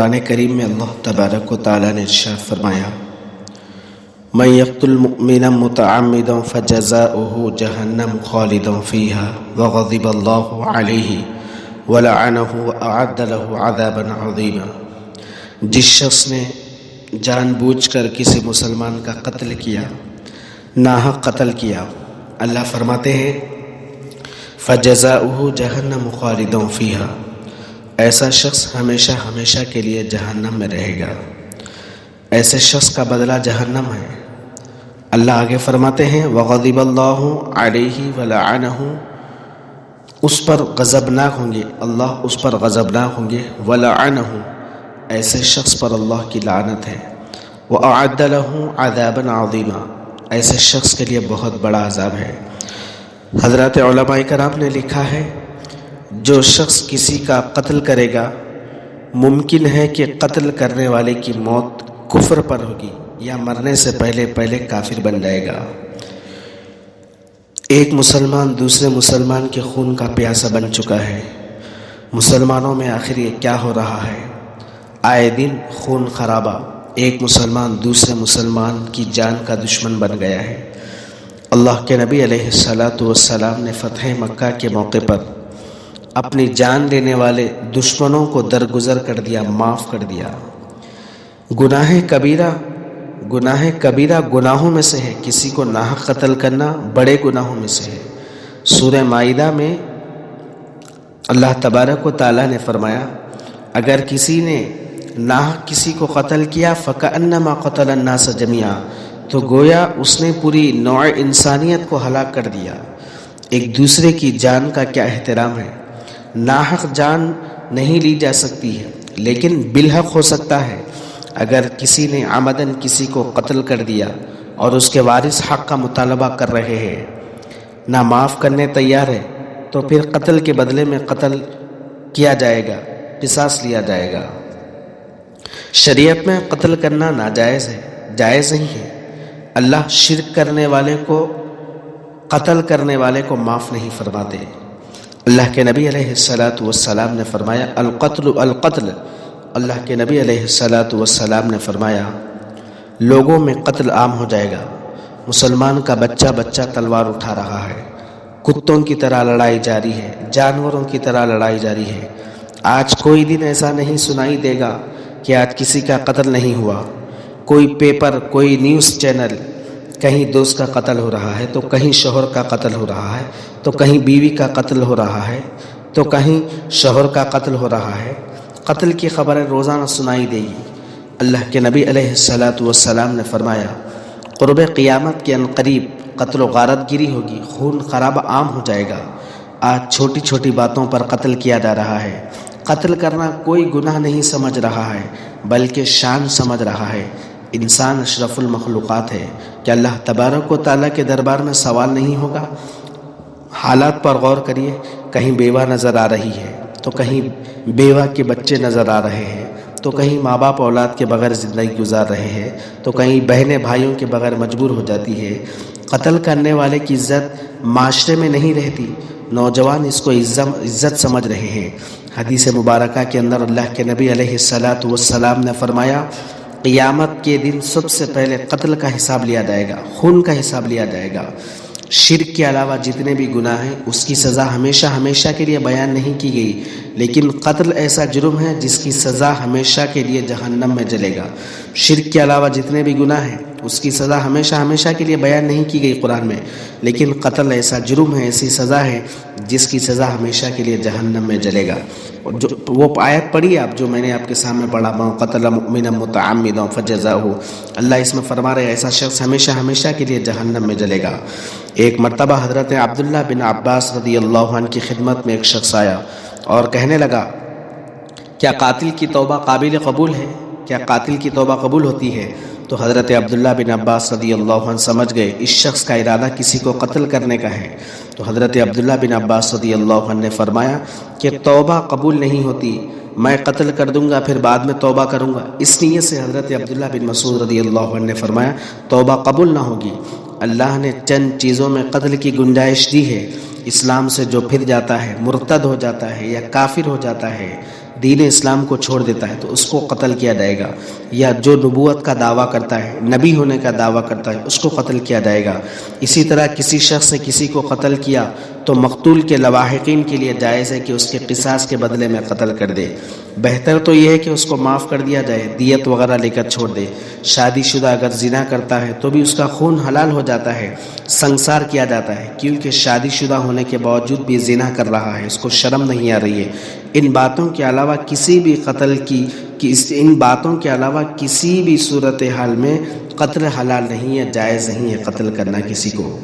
قرآن کریم میں اللہ تبارک و تعالیٰ نے ارشاد فرمایا، من یقتل مؤمنا متعمدا فجزاؤہ جہنم خالدا فیہا وغضب اللہ علیہ ولعنہ واعد لہ عذابا عظیما۔ جس شخص نے جان بوجھ کر کسی مسلمان کا قتل کیا، ناحق قتل کیا، اللہ فرماتے ہیں فجزاؤہ جہنم خالدا فیہا، ایسا شخص ہمیشہ ہمیشہ کے لیے جہنم میں رہے گا، ایسے شخص کا بدلہ جہنم ہے۔ اللہ آگے فرماتے ہیں وغضب اللہ علیہ ولعنہ، اس پر غضبناک ہوں گے، اللہ اس پر غضبناک ہوں گے، ولعنہ، ایسے شخص پر اللہ کی لعنت ہے، وأعد لہ عذابا عظیما، ایسے شخص کے لیے بہت بڑا عذاب ہے۔ حضرات علماء کرام نے لکھا ہے جو شخص کسی کا قتل کرے گا، ممکن ہے کہ قتل کرنے والے کی موت کفر پر ہوگی یا مرنے سے پہلے کافر بن جائے گا۔ ایک مسلمان دوسرے مسلمان کے خون کا پیاسا بن چکا ہے۔ مسلمانوں میں آخر یہ کیا ہو رہا ہے؟ آئے دن خون خرابہ، ایک مسلمان دوسرے مسلمان کی جان کا دشمن بن گیا ہے۔ اللہ کے نبی علیہ السلام نے فتح مکہ کے موقع پر اپنی جان لینے والے دشمنوں کو درگزر کر دیا، معاف کر دیا۔ گناہ کبیرہ گناہوں میں سے ہے، کسی کو ناحق قتل کرنا بڑے گناہوں میں سے ہے۔ سورہ مائدہ میں اللہ تبارک و تعالیٰ نے فرمایا اگر کسی نے ناحق کسی کو قتل کیا فَكَأَنَّمَا قَتَلَ النَّاسَ جَمِيعًا، تو گویا اس نے پوری نوع انسانیت کو ہلاک کر دیا۔ ایک دوسرے کی جان کا کیا احترام ہے۔ ناحق جان نہیں لی جا سکتی ہے، لیکن بالحق ہو سکتا ہے۔ اگر کسی نے عمدن کسی کو قتل کر دیا اور اس کے وارث حق کا مطالبہ کر رہے ہیں، نہ معاف کرنے تیار ہے، تو پھر قتل کے بدلے میں قتل کیا جائے گا، قصاص لیا جائے گا۔ شریعت میں قتل کرنا ناجائز ہے، جائز نہیں ہے۔ اللہ شرک کرنے والے کو، قتل کرنے والے کو معاف نہیں فرماتے۔ اللہ کے نبی علیہ السلام نے فرمایا القتل القتل، اللہ کے نبی علیہ السلام نے فرمایا لوگوں میں قتل عام ہو جائے گا۔ مسلمان کا بچہ تلوار اٹھا رہا ہے، کتوں کی طرح لڑائی جاری ہے، جانوروں کی طرح لڑائی جاری ہے۔ آج کوئی دن ایسا نہیں سنائی دے گا کہ آج کسی کا قتل نہیں ہوا۔ کوئی پیپر، کوئی نیوز چینل، کہیں دوست کا قتل ہو رہا ہے، تو کہیں شوہر کا قتل ہو رہا ہے، تو کہیں بیوی کا قتل ہو رہا ہے، تو کہیں شوہر کا قتل ہو رہا ہے۔ قتل کی خبریں روزانہ سنائی دے گی۔ اللہ کے نبی علیہ السلام نے فرمایا قرب قیامت کے عنقریب قتل و غارت گیری ہوگی، خون خرابہ عام ہو جائے گا۔ آج چھوٹی چھوٹی باتوں پر قتل کیا جا رہا ہے۔ قتل کرنا کوئی گناہ نہیں سمجھ رہا ہے، بلکہ شان سمجھ رہا ہے۔ انسان اشرف المخلوقات ہے، کہ اللہ تبارک و تعالیٰ کے دربار میں سوال نہیں ہوگا؟ حالات پر غور کریے، کہیں بیوہ نظر آ رہی ہے، تو کہیں بیوہ کے بچے نظر آ رہے ہیں، تو کہیں ماں باپ اولاد کے بغیر زندگی گزار رہے ہیں، تو کہیں بہنیں بھائیوں کے بغیر مجبور ہو جاتی ہے۔ قتل کرنے والے کی عزت معاشرے میں نہیں رہتی، نوجوان اس کو عزت سمجھ رہے ہیں۔ حدیث مبارکہ کے اندر اللہ کے نبی علیہ السلام نے فرمایا قیامت کے دن سب سے پہلے قتل کا حساب لیا جائے گا، خون کا حساب لیا جائے گا۔ شرک کے علاوہ جتنے بھی گناہ ہیں اس کی سزا ہمیشہ کے لیے بیان نہیں کی گئی، لیکن قتل ایسا جرم ہے جس کی سزا ہمیشہ کے لیے جہنم میں جلے گا۔ شرک کے علاوہ جتنے بھی گناہ ہیں اس کی سزا ہمیشہ کے لیے بیان نہیں کی گئی قرآن میں، لیکن قتل ایسا جرم ہے، ایسی سزا ہے جس کی سزا ہمیشہ کے لیے جہنم میں جلے گا۔ جو وہ آیت پڑھی آپ، جو میں نے آپ کے سامنے پڑھا من قتل مؤمنا متعمدا فجزاؤہ، اللہ اس میں فرما رہے ایسا شخص ہمیشہ کے لیے جہنم میں جلے گا۔ ایک مرتبہ حضرت عبداللہ بن عباس رضی اللہ عنہ کی خدمت میں ایک شخص آیا اور کہنے لگا کیا قاتل کی توبہ قابل قبول ہے؟ کیا قاتل کی توبہ قبول ہوتی ہے؟ تو حضرت عبداللہ بن عباس رضی اللہ عنہ سمجھ گئے اس شخص کا ارادہ کسی کو قتل کرنے کا ہے۔ تو حضرت عبداللہ بن عباس رضی اللہ عنہ نے فرمایا کہ توبہ قبول نہیں ہوتی، میں قتل کر دوں گا پھر بعد میں توبہ کروں گا۔ اس نیت سے حضرت عبداللہ بن مسعود رضی اللہ عنہ نے فرمایا توبہ قبول نہ ہوگی۔ اللہ نے چند چیزوں میں قتل کی گنجائش دی ہے، اسلام سے جو پھر جاتا ہے، مرتد ہو جاتا ہے یا کافر ہو جاتا ہے دین اسلام کو چھوڑ دیتا ہے تو اس کو قتل کیا جائے گا، یا جو نبوت کا دعویٰ کرتا ہے، نبی ہونے کا دعویٰ کرتا ہے، اس کو قتل کیا جائے گا۔ اسی طرح کسی شخص نے کسی کو قتل کیا تو مقتول کے لواحقین کے لیے جائز ہے کہ اس کے قصاص کے بدلے میں قتل کر دے۔ بہتر تو یہ ہے کہ اس کو معاف کر دیا جائے، دیت وغیرہ لے کر چھوڑ دے۔ شادی شدہ اگر زنا کرتا ہے تو بھی اس کا خون حلال ہو جاتا ہے، سنسار کیا جاتا ہے، کیونکہ شادی شدہ ہونے کے باوجود بھی زنا کر رہا ہے، اس کو شرم نہیں آ رہی ہے۔ ان باتوں کے علاوہ کسی بھی قتل کی ان باتوں کے علاوہ کسی بھی صورتحال میں قتل حلال نہیں ہے، جائز نہیں ہے قتل کرنا کسی کو۔